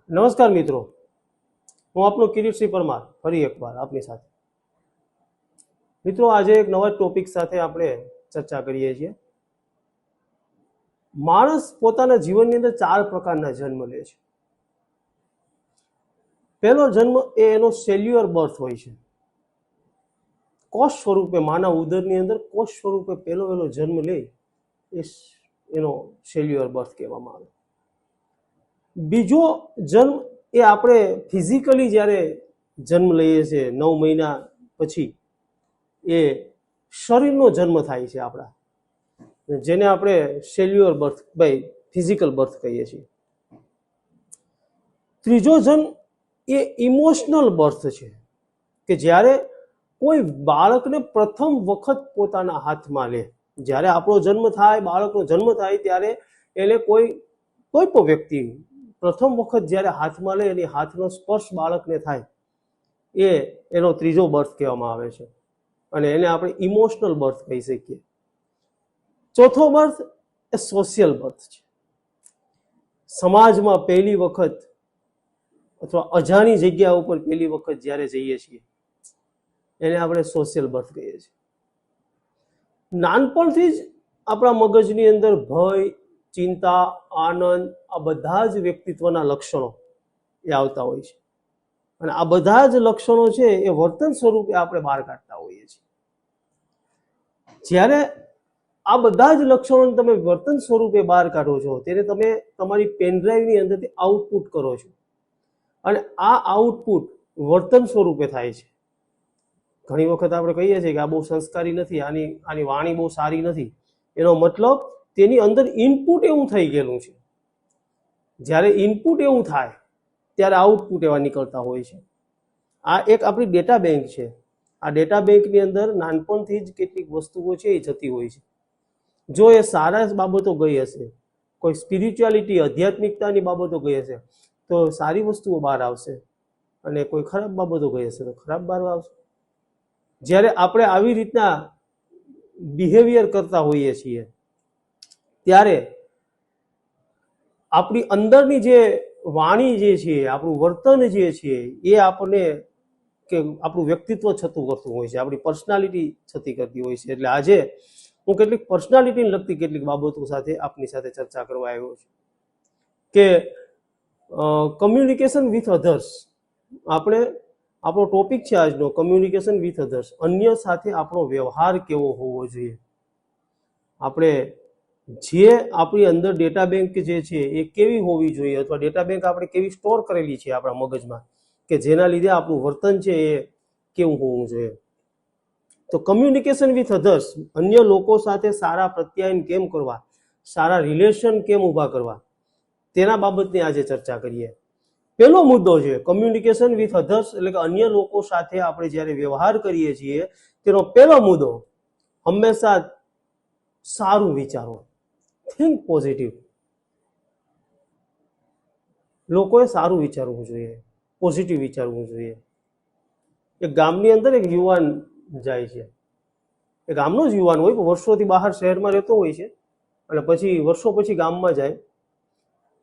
નમસ્કાર મિત્રો, હું આપનો કિરીટસિંહ પરમાર ફરી એકવાર આપની સાથે. મિત્રો, આજે એક નવા ટોપિક સાથે આપણે ચર્ચા કરીએ છીએ. માણસ પોતાના જીવનની અંદર 4 પ્રકારના જન્મ લે છે. પહેલો જન્મ એ એનો સેલ્યુલર બર્થ હોય છે. કોષ સ્વરૂપે માનવ ઉદરની અંદર કોષ સ્વરૂપે પહેલો જન્મ લે એ એનો સેલ્યુલર બર્થ કહેવામાં આવે. બીજો જન્મ એ આપણે ફિઝિકલી જ્યારે જન્મ લઈએ છીએ 9 મહિના પછી એ શરીરનો જન્મ થાય છે આપણા, જેને આપણે cellular birth by physical birth કહીએ છીએ. ત્રીજો જન્મ એ ઇમોશનલ બર્થ છે કે જ્યારે કોઈ બાળકને પ્રથમ વખત પોતાના હાથમાં લે. જ્યારે આપણો જન્મ થાય, બાળકનો જન્મ થાય ત્યારે એને કોઈ પણ વ્યક્તિ પ્રથમ વખત જ્યારે હાથમાં લે એની હાથનો સ્પર્શ બાળકને થાય એ એનો ત્રીજો બર્થ કહેવામાં આવે છે અને એને આપણે ઇમોશનલ બર્થ કહી શકીએ. ચોથો બર્થ એ સોશિયલ બર્થ છે. સમાજમાં પહેલી વખત અથવા અજાણી જગ્યા ઉપર પહેલી વખત જ્યારે જઈએ છીએ એને આપણે સોશિયલ બર્થ કહીએ છીએ. નાનપણથી જ આપણા મગજની અંદર ભય, ચિંતા, આનંદ આ બધા જ વ્યક્તિત્વના લક્ષણો એ આવતા હોય છે અને આ બધા જ લક્ષણો છે એ વર્તન સ્વરૂપે આપણે બહાર કાઢતા હોઈએ છીએ. જ્યારે આ બધા જ લક્ષણોને તમે વર્તન સ્વરૂપે બહાર કાઢો છો ત્યારે તમે તમારી પેનડ્રાઈવની અંદરથી આઉટપુટ કરો છો અને આ આઉટપુટ વર્તન સ્વરૂપે થાય છે. ઘણી વખત આપણે કહીએ છીએ કે આ બહુ સંસ્કારી નથી, આની વાણી બહુ સારી નથી. એનો મતલબ તેની અંદર ઇનપુટ એવું થઈ ગયેલું છે. જ્યારે ઇનપુટ એવું થાય ત્યારે આઉટપુટ એવા નીકળતા હોય છે. આ એક આપણી ડેટા બેંક છે. આ ડેટા બેંકની અંદર નાનપણથી જ કેટલીક વસ્તુઓ છે એ જતી હોય છે. જો એ સારા બાબતો ગઈ હશે, કોઈ સ્પિરિચ્યુઆલિટી આધ્યાત્મિકતાની બાબતો ગઈ હશે તો સારી વસ્તુઓ બહાર આવશે અને કોઈ ખરાબ બાબતો ગઈ હશે તો ખરાબ બહાર આવશે. જ્યારે આપણે આવી રીતના બિહેવિયર કરતા હોઈએ છીએ ત્યારે આપણી અંદરની જે વાણી જે છે, આપણું વર્તન જે છે એ આપણને કે આપણું વ્યક્તિત્વ છતું કરતું હોય છે, આપણી પર્સનાલિટી છતી કરતી હોય છે. એટલે આજે હું કેટલીક પર્સનાલિટીને લગતી કેટલીક બાબતો સાથે આપની સાથે ચર્ચા કરવા આવ્યો છું કે કમ્યુનિકેશન વિથ અધર્સ. આપણો ટોપિક છે આજનો કમ્યુનિકેશન વિથ અધર્સ. અન્ય સાથે આપણો વ્યવહાર કેવો હોવો જોઈએ. આપણે જે આપણી અંદર ડેટા બેંક જે છે એ કેવી હોવી જોઈએ અથવા ડેટા બેંક આપણે કેવી સ્ટોર કરેલી છે આપણા મગજમાં કે જેના લીધે આપણું વર્તન છે એ કેવું હોવું જોઈએ. તો કમ્યુનિકેશન વિથ અધર્સ, અન્ય લોકો સાથે સારા પ્રત્યાયન કેમ કરવા, સારા રિલેશન કેમ ઊભા કરવા, તેના બાબતની આજે ચર્ચા કરીએ. પહેલો મુદ્દો છે કમ્યુનિકેશન વિથ અધર્સ, એટલે કે અન્ય લોકો સાથે આપણે જ્યારે વ્યવહાર કરીએ છીએ તેનો પહેલો મુદ્દો હંમેશા સારું વિચારો. Think positive. લોકોએ સારું વિચારવું જોઈએ, પોઝિટિવ વિચારવું જોઈએ. એક ગામની અંદર એક યુવાન જાય છે. એ ગામનો જ યુવાન હોય, વર્ષોથી બહાર શહેરમાં રહેતો હોય છે અને પછી વર્ષો પછી ગામમાં જાય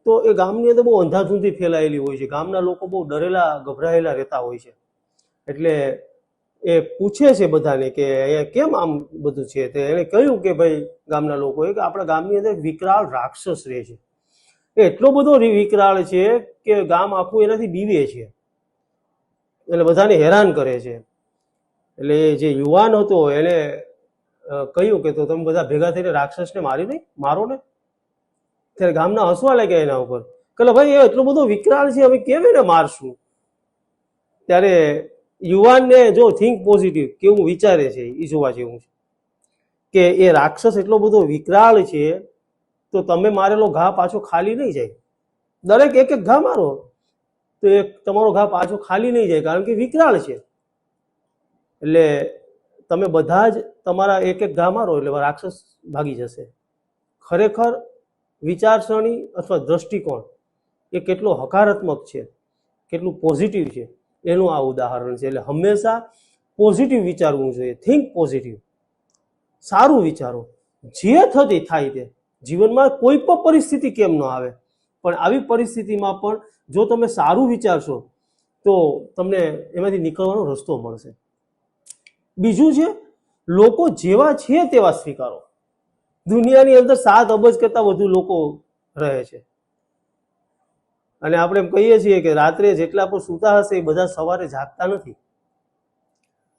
તો એ ગામની અંદર બહુ અંધાધૂંધી ફેલાયેલી હોય છે. ગામના લોકો બહુ ડરેલા ગભરાયેલા રહેતા હોય છે. એટલે એ પૂછે છે બધાને કે અહીંયા કેમ આમ બધું છે. તો એણે કહ્યું કે ભાઈ ગામના લોકોએ કે આપણા ગામની અંદર વિકરાળ રાક્ષસ રહે છે. એ એટલો બધો વિકરાળ છે કે ગામ આખું એનાથી બીવે છે, એટલે બધાને હેરાન કરે છે. એટલે જે યુવાન હતો એને કહ્યું કે તો તમે બધા ભેગા થઈને રાક્ષસને મારો ને. ત્યારે ગામના હસવા લાગ્યા એના ઉપર. કે ભાઈ એ એટલો બધો વિકરાળ છે, અમે કેમ એને મારશું. ત્યારે યુવાનને જો થિંક પોઝિટિવ કેવું વિચારે છે એ જોવા જેવું છે કે એ રાક્ષસ એટલો બધો વિકરાળ છે તો તમે મારેલો ઘા પાછો ખાલી નહીં જાય. દરેક એક ઘા મારો તો એ તમારો ઘા પાછો ખાલી નહીં જાય, કારણ કે વિકરાળ છે. એટલે તમે બધા જ તમારા એક ઘા મારો એટલે રાક્ષસ ભાગી જશે. ખરેખર વિચારસરણી અથવા દ્રષ્ટિકોણ એ કેટલો હકારાત્મક છે, કેટલું પોઝિટિવ છે એનું આ ઉદાહરણ છે. એટલે હંમેશા પોઝિટિવ વિચારવું જોઈએ. થિંક પોઝિટિવ, સારું વિચારો. જે થતી થાય તે જીવનમાં કોઈ પણ પરિસ્થિતિ કેમ ન આવે પણ આવી પરિસ્થિતિમાં પણ જો તમે સારું વિચારશો તો તમને એમાંથી નીકળવાનો રસ્તો મળશે. બીજું છે, લોકો જેવા છે તેવા સ્વીકારો. દુનિયાની અંદર 7 અબજ કરતા વધુ લોકો રહે છે અને આપણે એમ કહીએ છીએ કે રાત્રે જેટલા પણ સૂતા હશે એ બધા સવારે જાગતા નથી.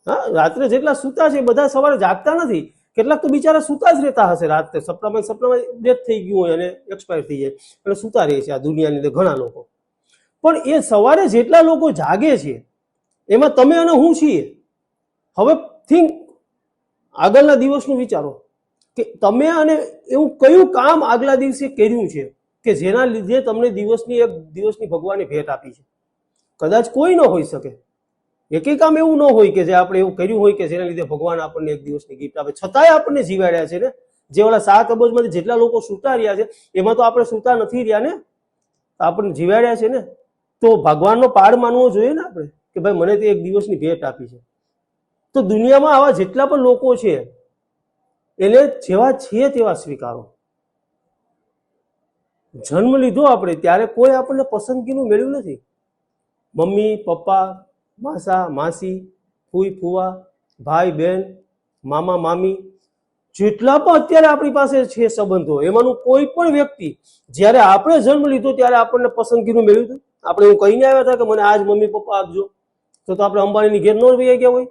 હા, રાત્રે જેટલા સૂતા છે એ બધા સવારે જાગતા નથી. કેટલાક તો બિચારા સૂતા જ રહેતા હશે. રાત્રે સપનામાં ડેથ થઈ ગયું હોય અને એક્સપાયર થઈ જાય અને સૂતા રહે છે આ દુનિયાની અંદર ઘણા લોકો. પણ એ સવારે જેટલા લોકો જાગે છે એમાં તમે અને હું છીએ. હવે થિંક, આગળના દિવસનું વિચારો કે તમે અને એવું કયું કામ આગલા દિવસે કર્યું છે કે જેના લીધે તમને એક દિવસની ભગવાને ભેટ આપી છે. કદાચ કોઈ ન હોઈ શકે. એકેય કામ એવું ન હોય કે જે આપણે એવું કર્યું હોય કે જેના લીધે ભગવાન આપણને એક દિવસની ગિફ્ટ આપે. છતાંય આપણને જીવાડ્યા છે ને. જે ઓલા 7 અબજમાંથી જેટલા લોકો સૂતા રહ્યા છે એમાં તો આપણે સૂતા નથી રહ્યા ને, આપણને જીવાડ્યા છે ને. તો ભગવાનનો પાડ માનવો જોઈએ ને આપણે કે ભાઈ મને તે એક દિવસની ભેટ આપી છે. તો દુનિયામાં આવા જેટલા પણ લોકો છે એને જેવા છે તેવા સ્વીકારો. જન્મ લીધો આપણે ત્યારે કોઈ આપણને પસંદગીનું મેળવ્યું નથી. મમ્મી પપ્પા, માસા માસી, ફૂઈ ફૂવા, ભાઈ બહેન, મામા મામી, જેટલા પણ અત્યારે આપણી પાસે છે સંબંધો, એમાંનું કોઈ પણ વ્યક્તિ જ્યારે આપણે જન્મ લીધો ત્યારે આપણને પસંદગીનું મેળવ્યું હતું? આપણે એવું કહીને આવ્યા હતા કે મને આજ મમ્મી પપ્પા આપજો, તો આપણે અંબાણીની ઘેર ન વહી ગયા હોય?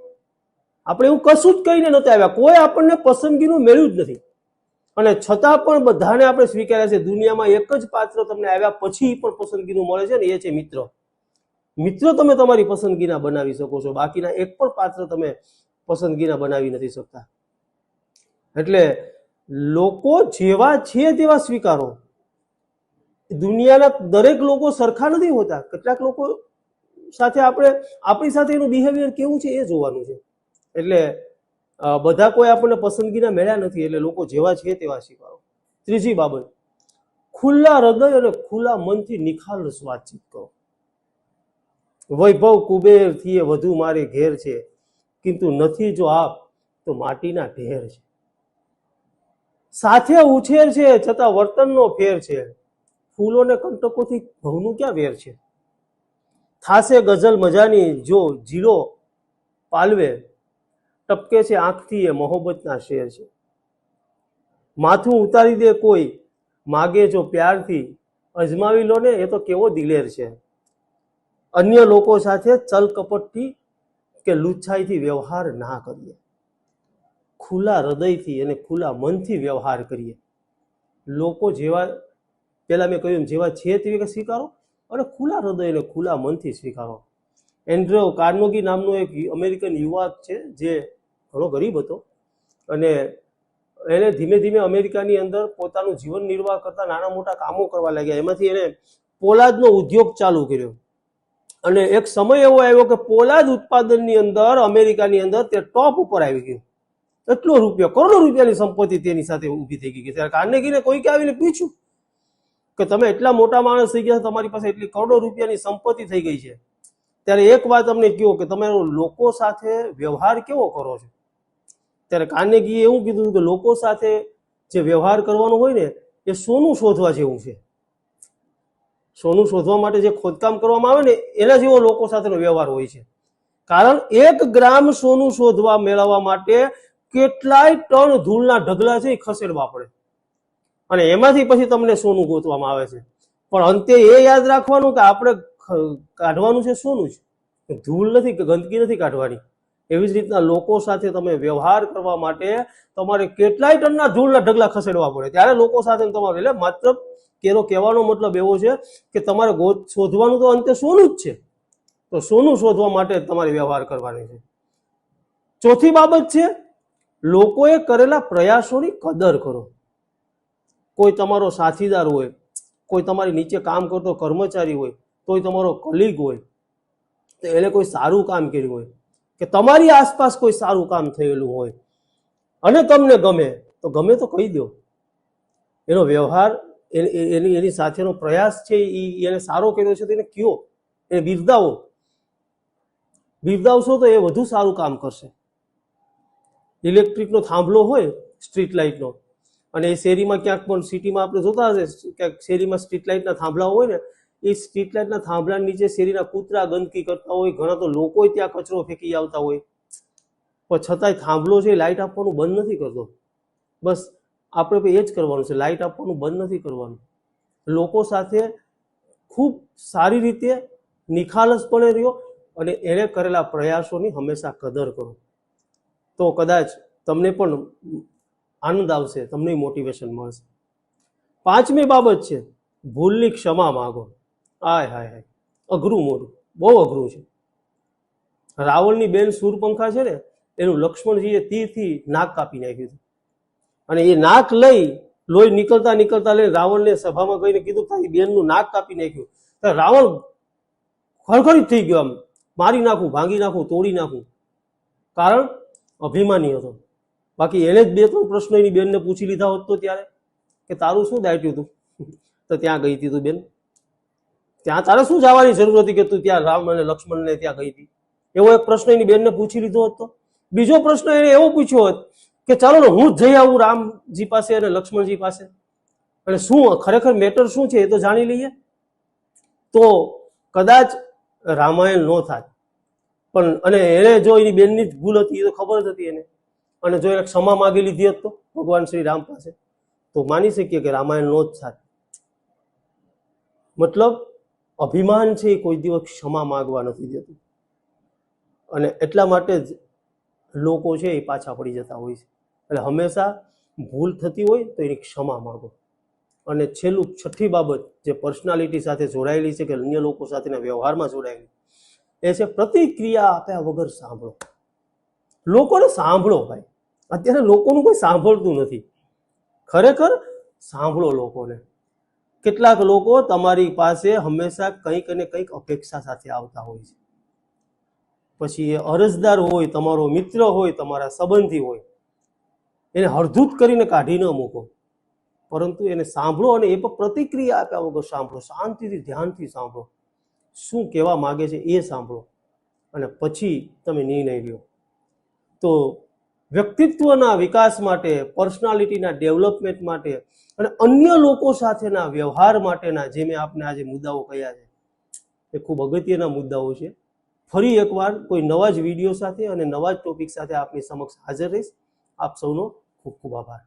આપણે એવું કશું જ કહીને નહોતા આવ્યા. કોઈ આપણને પસંદગીનું મેળવ્યું જ નથી. અને છતાં પણ બધાને આપણે સ્વીકાર્યા છે. દુનિયામાં એક જ પાત્ર તમને આવ્યા પછી પણ પસંદગીનું મળે છે ને, એ છે મિત્ર. મિત્ર તમે તમારી પસંદગીના બનાવી શકો છો, બાકીના એક પણ પાત્ર તમે પસંદગીના બનાવી નથી શકતા. એટલે લોકો જેવા છે તેવા સ્વીકારો. દુનિયાના દરેક લોકો સરખા નથી હોતા. કેટલાક લોકો સાથે આપણી સાથે એનું બિહેવિયર કેવું છે એ જોવાનું છે. એટલે બધા કોઈ આપણને પસંદગીના મળ્યા નથી. એટલે લોકો જેવા છે તેવા સ્વીકારો. ત્રીજી બાબત, ખુલ્લા હૃદય અને ખુલ્લા મનથી નિખાલસ વાતચીત કરો. વૈભવ કુબેરથી વધુ મારે ઘેર છે, કિંતુ નથી જો આપ તો માટીના ઢેર છે. સાથે ઉછેર છે છતાં વર્તનનો ફેર છે. ફૂલોને કંટકોથી ઘઉંનું ક્યાં વેર છે? થાશે ગઝલ મજાની જો જીરો પાલવે, ટપકે છે આંખથી એ મોહબ્બતના શેર છે. માથું ઉતારી દે કોઈ માગે જો પ્યારથી, અજમાવી લો ને એ તો કેવો દિલેર છે. અન્ય લોકો સાથે ચલ કપટથી કે લુચ્છાઈથી વ્યવહાર ના કરીએ. ખુલ્લા હૃદયથી અને ખુલ્લા મનથી વ્યવહાર કરીએ. લોકો જેવા, પેલા મેં કહ્યું જેવા છે તેવા સ્વીકારો અને ખુલ્લા હૃદય અને ખુલ્લા મનથી સ્વીકારો. એન્ડ્રો કાર્નેગી નામનો એક અમેરિકન યુવક છે જે ઘણો ગરીબ હતો અને એને ધીમે ધીમે અમેરિકાની અંદર પોતાનું જીવન નિર્વાહ કરતા નાના મોટા કામો કરવા લાગ્યા. એમાંથી એને પોલાદનો ઉદ્યોગ ચાલુ કર્યો અને એક સમય એવો આવ્યો કે પોલાદ ઉત્પાદનની અંદર અમેરિકાની અંદર તે ટોપ ઉપર આવી ગયું. એટલો રૂપિયો, કરોડો રૂપિયાની સંપત્તિ તેની સાથે ઊભી થઈ ગઈ. ત્યારે કાર્નેગીને કોઈકે આવીને પૂછ્યું કે તમે એટલા મોટા માણસ થઈ ગયા, તમારી પાસે એટલી કરોડો રૂપિયાની સંપત્તિ થઈ ગઈ છે, ત્યારે એક વાત અમને કહો કે તમે લોકો સાથે વ્યવહાર કેવો કરો છો? ત્યારે કાર્નેગીએ એવું કીધું કે લોકો સાથે જે વ્યવહાર કરવાનો હોય ને એ સોનું શોધવા જેવું છે. સોનું શોધવા માટે જે ખોદકામ કરવામાં આવે ને એના જેવો લોકો સાથેનો વ્યવહાર હોય છે. કારણ 1 ગ્રામ સોનું શોધવા મેળવવા માટે કેટલાય ટન ધૂળના ઢગલા છે એ ખસેડવા પડે અને એમાંથી પછી તમને સોનું ગોતવામાં આવે છે. પણ અંતે એ યાદ રાખવાનું કે આપણે કાઢવાનું છે સોનું જ, ધૂળ નથી, ગંદકી નથી કાઢવાની. એવી જ રીતના લોકો સાથે તમે વ્યવહાર કરવા માટે તમારે કેટલાય ટનના ધૂળના ઢગલા ખસેડવા પડે, ત્યારે લોકો સાથે તમારે, એટલે માત્ર કહેવાનો મતલબ એવો છે કે તમારે શોધવાનું તો અંતે સોનું જ છે, તો સોનું શોધવા માટે તમારે વ્યવહાર કરવાની છે. ચોથી બાબત છે, લોકોએ કરેલા પ્રયાસોની કદર કરો. કોઈ તમારો સાથીદાર હોય, કોઈ તમારી નીચે કામ કરતો કર્મચારી હોય, કોઈ તમારો કલીગ હોય, તો એને કોઈ સારું કામ કર્યું હોય કે તમારી આસપાસ કોઈ સારું કામ થયેલું હોય અને તમને ગમે તો કહી દો. એનો વ્યવહાર, એની સાથેનો પ્રયાસ છે એને સારો કર્યો છે તો એને કયો, એને બિરદાવશો તો એ વધુ સારું કામ કરશે. ઇલેક્ટ્રિકનો થાંભલો હોય સ્ટ્રીટ લાઇટનો અને એ શેરીમાં ક્યાંક પણ સિટીમાં આપણે જોતા હશે ક્યાંક શેરીમાં સ્ટ્રીટ લાઇટના થાંભલા હોય ને, એ સ્ટ્રીટ લાઇટના થાંભલા નીચે શેરીના કૂતરા ગંદકી કરતા હોય, ઘણા તો લોકો ત્યાં કચરો ફેંકી આવતા હોય, પણ છતાંય થાંભલો છે લાઇટ આપવાનું બંધ નથી કરતો. બસ આપણે એ જ કરવાનું છે, લાઇટ આપવાનું બંધ નથી કરવાનું. લોકો સાથે ખૂબ સારી રીતે નિખાલસપણે રહ્યો અને એણે કરેલા પ્રયાસોની હંમેશા કદર કરો, તો કદાચ તમને પણ આનંદ આવશે, તમને મોટિવેશન મળશે. 5મી બાબત છે ભૂલની ક્ષમા માગો. હાય હાય હાય, અઘરું મોટું, બહુ અઘરું છે. રાવણની બેન શૂરપંખા છે ને, એનું લક્ષ્મણજીએ તીરથી નાક કાપી નાખ્યું હતું, અને એ નાક લઈ લોહી નીકળતા નીકળતા લઈને રાવણને સભામાં ગઈને કીધું તારી બેનનું નાક કાપી નાખ્યું. તો રાવણ ખડખડિત થઈ ગયો, આમ મારી નાખું, ભાંગી નાખું, તોડી નાખું. કારણ અભિમાની હતો. બાકી એને જ 2-3 પ્રશ્નો એની બેનને પૂછી લીધા હોત તો ત્યારે કે તારું શું દાટ્યું હતું, તો ત્યાં ગઈ હતી તું બેન, ત્યાં તારે શું જવાની જરૂર હતી કે તું ત્યાં રામ અને લક્ષ્મણને ત્યાં ગઈ હતી? એવો એક પ્રશ્ન એની બેનને પૂછી લીધો હોત તો. બીજો પ્રશ્ન એને એવો પૂછ્યો હોત કે ચાલો ને હું જ જઈ આવું રામજી પાસે અને લક્ષ્મણજી પાસે, અને શું ખરેખર મેટર શું છે એ તો જાણી લઈએ, તો કદાચ રામાયણ ન થાય. પણ અને એને જો એની બેનની જ ભૂલ હતી એ તો ખબર જ હતી એને, અને જો એને ક્ષમા માગી લીધી હોત તો ભગવાન શ્રી રામ પાસે, તો માની શકીએ કે રામાયણ નો જ થાય. મતલબ અભિમાન છે એ કોઈ દિવસ ક્ષમા માગવા નથી દેતું, અને એટલા માટે જ લોકો છે એ પાછા પડી જતા હોય છે. એટલે હંમેશા ભૂલ થતી હોય તો એની ક્ષમા માગો. અને છેલ્લું 6ઠ્ઠી બાબત જે પર્સનાલિટી સાથે જોડાયેલી છે કે અન્ય લોકો સાથેના વ્યવહારમાં જોડાયેલી, એ છે પ્રતિક્રિયા આપ્યા વગર સાંભળો. લોકોને સાંભળો ભાઈ, અત્યારે લોકોનું કોઈ સાંભળતું નથી. ખરેખર સાંભળો લોકોને. કેટલાક લોકો તમારી પાસે હંમેશા કંઈક અને કંઈક અપેક્ષા સાથે આવતા હોય છે. પછી એ અરજદાર હોય, તમારો મિત્ર હોય, તમારા સંબંધી હોય, એને હળધૂત કરીને કાઢી ન મૂકો, પરંતુ એને સાંભળો અને એ પણ પ્રતિક્રિયા આપ્યા વગર સાંભળો. શાંતિથી ધ્યાનથી સાંભળો, શું કહેવા માગે છે એ સાંભળો, અને પછી તમે નિર્ણય લ્યો. તો વ્યક્તિત્વના વિકાસ માટે, પર્સનાલિટીના ડેવલપમેન્ટ માટે અને અન્ય લોકો સાથેના વ્યવહાર માટેના જે મેં આપને આજે મુદ્દાઓ કહ્યા છે એ ખૂબ અગત્યના મુદ્દાઓ છે. ફરી એકવાર કોઈ નવા જ વિડીયો સાથે અને નવા જ ટોપિક સાથે આપની સમક્ષ હાજર રહીશ. આપ સૌનો ખૂબ ખૂબ આભાર.